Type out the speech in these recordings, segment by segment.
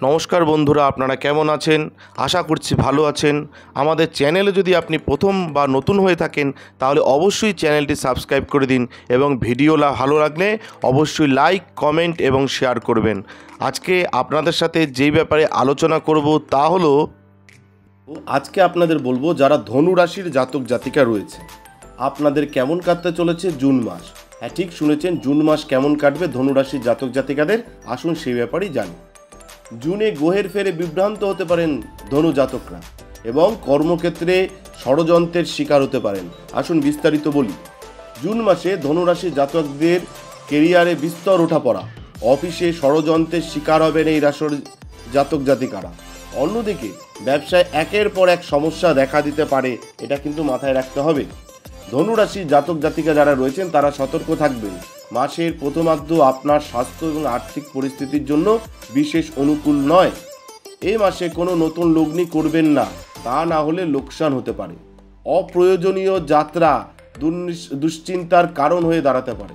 নমস্কার বন্ধুরা, আপনারা কেমন আছেন? আশা করছি ভালো আছেন। আমাদের চ্যানেলে যদি আপনি প্রথম বা নতুন হয়ে থাকেন তাহলে অবশ্যই চ্যানেলটি সাবস্ক্রাইব করে দিন এবং ভিডিও ভালো লাগলে অবশ্যই লাইক, কমেন্ট এবং শেয়ার করবেন। আজকে আপনাদের সাথে যেই ব্যাপারে আলোচনা করব তা হলো, আজকে আপনাদের বলবো যারা ধনু রাশির জাতক জাতিকা রয়েছে আপনাদের কেমন কাটতে চলেছে জুন মাস। হ্যাঁ, ঠিক শুনেছেন, জুন মাস কেমন কাটবে ধনু রাশির জাতক জাতিকাদের, আসুন সেই ব্যাপারেই জানি। জুনে গ্রহের ফেরে বিভ্রান্ত হতে পারেন ধনু জাতকরা এবং কর্মক্ষেত্রে ষড়যন্ত্রের শিকার হতে পারেন। আসুন বিস্তারিত বলি। জুন মাসে ধনুরাশি জাতকদের কেরিয়ারে বিস্তর ওঠাপড়া, অফিসে ষড়যন্ত্রের শিকার হবেন এই রাশির জাতক জাতিকারা। অন্যদিকে ব্যবসায় একের পর এক সমস্যা দেখা দিতে পারে, এটা কিন্তু মাথায় রাখতে হবে। ধনুরাশির জাতক জাতিকা যারা রয়েছেন তারা সতর্ক থাকবেন। মাসের প্রথমার্ধ আপনার স্বাস্থ্য এবং আর্থিক পরিস্থিতির জন্য বিশেষ অনুকূল নয়। এই মাসে কোনো নতুন লগ্নি করবেন না, তা না হলে লোকসান হতে পারে। অপ্রয়োজনীয় যাত্রা দুশ্চিন্তার কারণ হয়ে দাঁড়াতে পারে।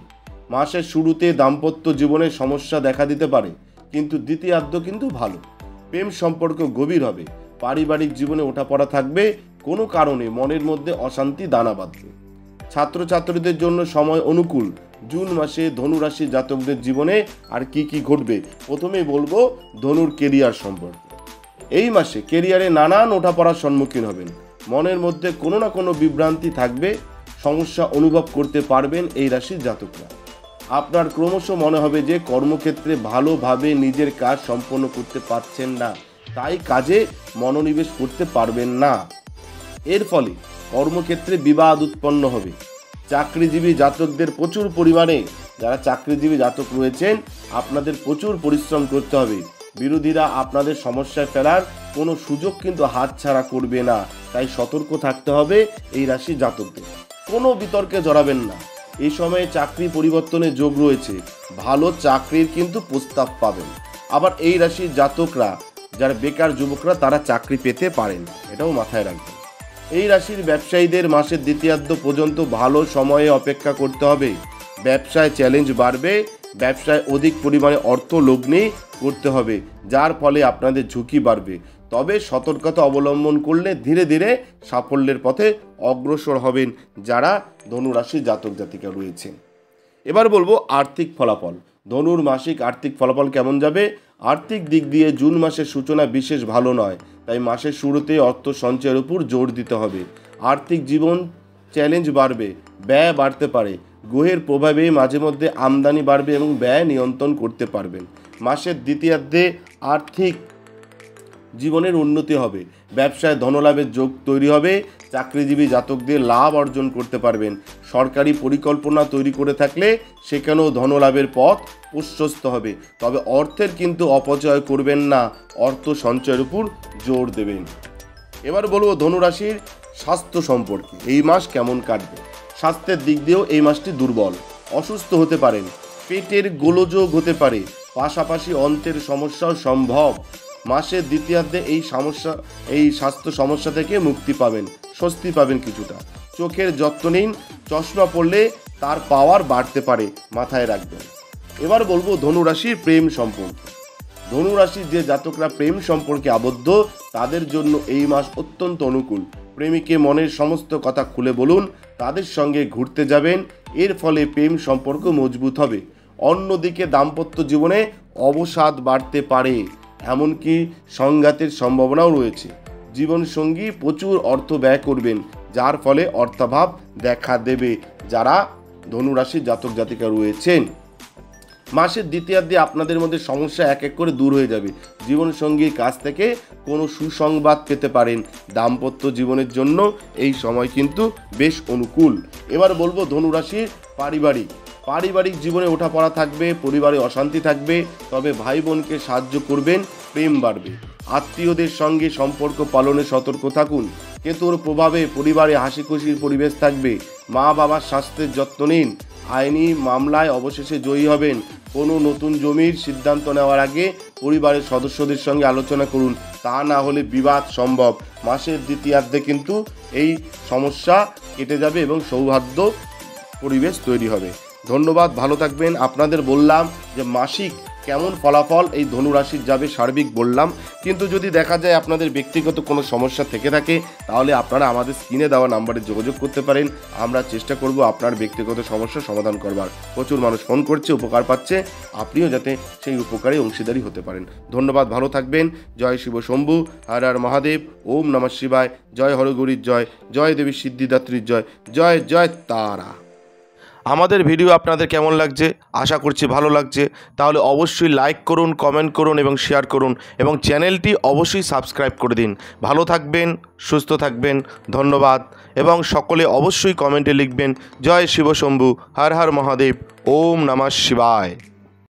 মাসের শুরুতে দাম্পত্য জীবনে সমস্যা দেখা দিতে পারে, কিন্তু দ্বিতীয়ার্ধ কিন্তু ভালো। প্রেম সম্পর্ক গভীর হবে, পারিবারিক জীবনে ওঠাপড়া থাকবে, কোনো কারণে মনের মধ্যে অশান্তি দানা বাঁধবে। ছাত্রছাত্রীদের জন্য সময় অনুকূল। জুন মাসে ধনুরাশি জাতকদের জীবনে আর কি কি ঘটবে, প্রথমেই বলবো ধনুর কেরিয়ার সম্পর্কে। এই মাসে কেরিয়ারে নানান ওঠাপড়ার সম্মুখীন হবেন, মনের মধ্যে কোনো না কোনো বিভ্রান্তি থাকবে, সমস্যা অনুভব করতে পারবেন এই রাশির জাতকরা। আপনার ক্রমশ মনে হবে যে কর্মক্ষেত্রে ভালোভাবে নিজের কাজ সম্পন্ন করতে পারছেন না, তাই কাজে মনোনিবেশ করতে পারবেন না। এর ফলে কর্মক্ষেত্রে বিবাদ উৎপন্ন হবে। চাকরিজীবী জাতকদের প্রচুর পরিমাণে, যারা চাকরিজীবী জাতক রয়েছেন আপনাদের প্রচুর পরিশ্রম করতে হবে। বিরোধীরা আপনাদের সমস্যায় ফেলার কোনো সুযোগ কিন্তু হাতছাড়া করবে না, তাই সতর্ক থাকতে হবে এই রাশি জাতকদের। কোনো বিতর্কে জড়াবেন না। এই সময়ে চাকরি পরিবর্তনের যোগ রয়েছে, ভালো চাকরির কিন্তু প্রস্তাব পাবেন। আবার এই রাশির জাতকরা যারা বেকার যুবকরা তারা চাকরি পেতে পারেন, এটাও মাথায় রাখবেন। এই রাশির ব্যবসায়ীদের মাসের দ্বিতীয়ার্ধ পর্যন্ত ভালো সময়ে অপেক্ষা করতে হবে। ব্যবসায় চ্যালেঞ্জ বাড়বে, ব্যবসায় অধিক পরিমাণে অর্থ লগ্নি করতে হবে, যার ফলে আপনাদের ঝুঁকি বাড়বে। তবে সতর্কতা অবলম্বন করলে ধীরে ধীরে সাফল্যের পথে অগ্রসর হবেন যারা ধনুরাশির জাতক জাতিকা রয়েছেন। এবার বলবো আর্থিক ফলাফল। ধনুর মাসিক আর্থিক ফলাফল কেমন যাবে? আর্থিক দিক দিয়ে জুন মাসের সূচনা বিশেষ ভালো নয়, তাই মাসের শুরুতে অর্থ সঞ্চয়ের উপর জোর দিতে হবে। আর্থিক জীবন চ্যালেঞ্জ বাড়বে, ব্যয় বাড়তে পারে। গ্রহের প্রভাবে মাঝে মধ্যে আমদানি বাড়বে এবং ব্যয় নিয়ন্ত্রণ করতে পারবেন। মাসের দ্বিতীয়ার্ধে আর্থিক জীবনের উন্নতি হবে, ব্যবসায় ধনলাভের যোগ তৈরি হবে। চাকরিজীবী জাতকদের লাভ অর্জন করতে পারবেন। সরকারি পরিকল্পনা তৈরি করে থাকলে সেখানেও ধনলাভের পথ প্রশস্ত হবে। তবে অর্থের কিন্তু অপচয় করবেন না, অর্থ সঞ্চয়ের উপর জোর দেবেন। এবার বলবো ধনুরাশির স্বাস্থ্য সম্পর্কে এই মাস কেমন কাটবে। স্বাস্থ্যের দিক দিয়েও এই মাসটি দুর্বল, অসুস্থ হতে পারেন, পেটের গোলযোগ হতে পারে, পাশাপাশি অন্ত্রের সমস্যাও সম্ভব। মাসের দ্বিতীয়ার্ধে এই স্বাস্থ্য সমস্যা থেকে মুক্তি পাবেন, স্বস্তি পাবেন কিছুটা। চোখের যত্ন নিন, চশমা পড়লে তার পাওয়ার বাড়তে পারে, মাথায় রাখবেন। এবার বলবো ধনুরাশির প্রেম সম্পর্কে। ধনুরাশির যে জাতকরা প্রেম সম্পর্কে আবদ্ধ তাদের জন্য এই মাস অত্যন্ত অনুকূল। প্রেমিকে মনের সমস্ত কথা খুলে বলুন, তাদের সঙ্গে ঘুরতে যাবেন, এর ফলে প্রেম সম্পর্ক মজবুত হবে। অন্যদিকে দাম্পত্য জীবনে অবসাদ বাড়তে পারে, এমনকি সংঘাতের সম্ভাবনাও রয়েছে। জীবনসঙ্গী প্রচুর অর্থ ব্যয় করবেন, যার ফলে অর্থাভাব দেখা দেবে যারা ধনুরাশির জাতক জাতিকা রয়েছেন। মাসের দ্বিতীয়ার্ধে আপনাদের মধ্যে সমস্যা এক এক করে দূর হয়ে যাবে। জীবনসঙ্গীর কাছ থেকে কোনো সুসংবাদ পেতে পারেন। দাম্পত্য জীবনের জন্য এই সময় কিন্তু বেশ অনুকূল। এবার বলবো ধনুরাশির পারিবারিক জীবনে ওঠাপড়া থাকবে, পরিবারে অশান্তি থাকবে, তবে ভাই বোনকে সাহায্য করবেন, প্রেম বাড়বে। আত্মীয়দের সঙ্গে সম্পর্ক পালনে সতর্ক থাকুন। কেতুর প্রভাবে পরিবারে হাসি খুশির পরিবেশ থাকবে। মা বাবার স্বাস্থ্যের যত্ন নিন। আইনি মামলায় অবশেষে জয়ী হবেন। কোনো নতুন জমির সিদ্ধান্ত নেওয়ার আগে পরিবারের সদস্যদের সঙ্গে আলোচনা করুন, তা না হলে বিবাদ সম্ভব। মাসের দ্বিতীয়ার্ধে কিন্তু এই সমস্যা কেটে যাবে এবং সৌহার্দ্য পরিবেশ তৈরি হবে। ধন্যবাদ, ভালো থাকবেন। আপনাদের বললাম যে মাসিক কেমন ফলাফল এই ধনুরাশির যাবে সার্বিক বললাম, কিন্তু যদি দেখা যায় আপনাদের ব্যক্তিগত কোনো সমস্যা থেকে থাকে তাহলে আপনারা আমাদের স্ক্রিনে দেওয়া নাম্বারে যোগাযোগ করতে পারেন। আমরা চেষ্টা করব আপনার ব্যক্তিগত সমস্যা সমাধান করবার। প্রচুর মানুষ ফোন করছে, উপকার পাচ্ছে, আপনিও যাতে সেই উপকারে অংশীদারি হতে পারেন। ধন্যবাদ, ভালো থাকবেন। জয় শিব শম্ভু, হর হর মহাদেব, ওম নমঃ শিবায়, জয় হরগৌরীর জয়, জয় দেবী সিদ্ধিদাত্রীর জয়, জয় জয় তারা। আমাদের ভিডিও আপনাদের কেমন লাগছে? আশা করছি ভালো লাগছে। তাহলে অবশ্যই লাইক করুন, কমেন্ট করুন এবং শেয়ার করুন এবং চ্যানেলটি অবশ্যই সাবস্ক্রাইব করে দিন। ভালো থাকবেন, সুস্থ থাকবেন, ধন্যবাদ। এবং সকলে অবশ্যই কমেন্টে লিখবেন জয় শিব শম্ভু, হর হর মহাদেব, ওম নমঃ শিবায়।